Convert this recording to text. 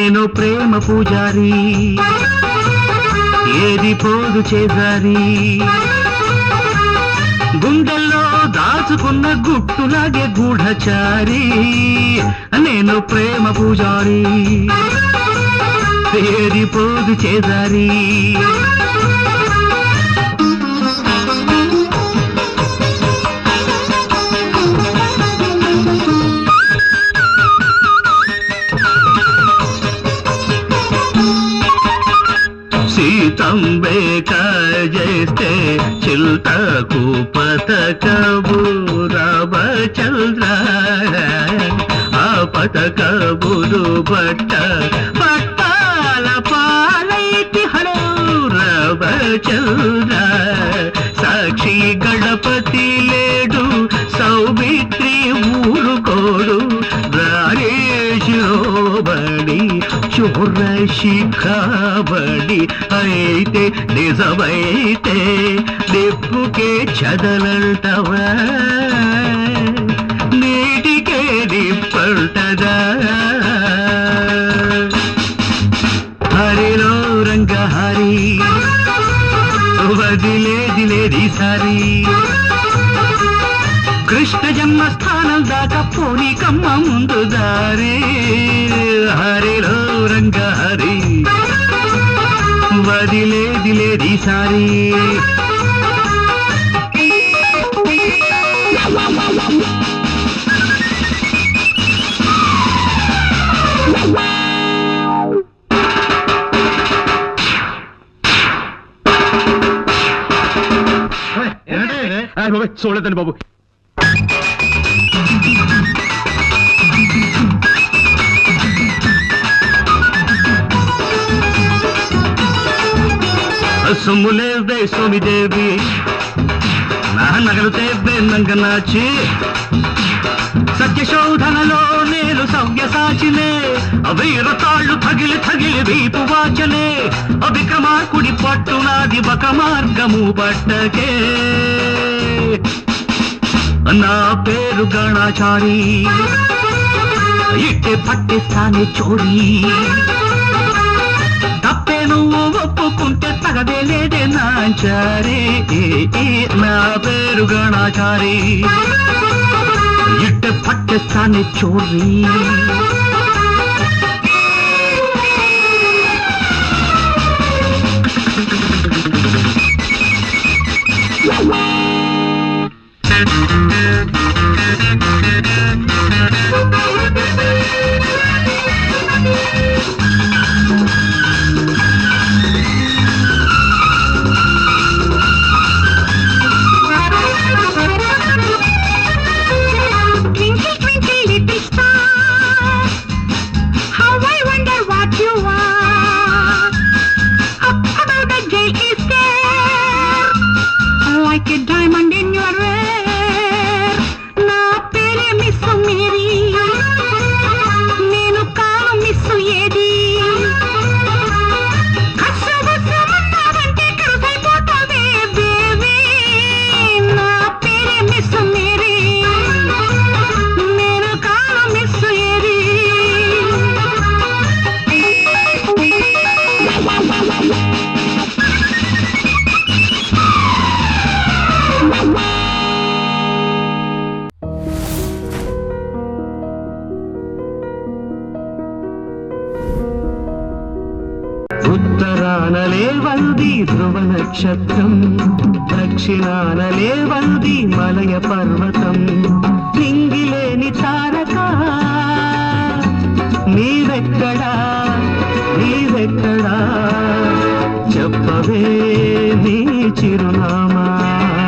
నేను ప్రేమ పూజారి ఏది పోదు చేజారి గుండెల్లో దాచుకున్న గుట్టులాగే గూఢచారి నేను ప్రేమ పూజారి ఏది పోదు చేజారి సీతంబే చేస్తే చిల్తకు పతకబు రామచంద్ర ఆ పతకబులు పట్టాల పాలైతి హలో రామచంద్ర సాక్షి గణపతి లేడు సౌమిత్రి ఊరుకోడు రారేశిరోబడి చోర శిఖాబడి అయితే నిజమైతే నిప్పుకే చదలంటవా నీటికే నిప్పంటదా హరిలో రంగహరి వదిలేది లేది సారి కృష్ణ జన్మస్థానం దాకా పోనీ కమ్మ ముందు దారే హరిలో రంగహరి వదిలేది లేది సారి చూడదండి బాబు సొమ్ములేవే సోమిదేవి నా నగలు తేవే నంగనాచి సత్యశోధనలో నేను సవ్యసాచినే వీరతాళ్ళు తగిలి తగిలి వీపు వాచనే అవిక్రమార్కుడి పట్టునాది ఒక మార్గము పట్టకే నా పేరు గణాచారి ఇట్టే పట్టిస్తానే చోరీ తప్పే నువ్వు ఒప్పుకుంటే తగదే లేదే నాచారే నా పేరు గణాచారి ఇట్టే పట్టిస్తానే చోరీ ఉత్తరానలే వంది ధ్రువ నక్షత్రం దక్షిణానలే వంది మలయ పర్వతం నింగిలేని తారక నీవెక్కడా నీవెక్కడా చెప్పవే నీ చిరునామా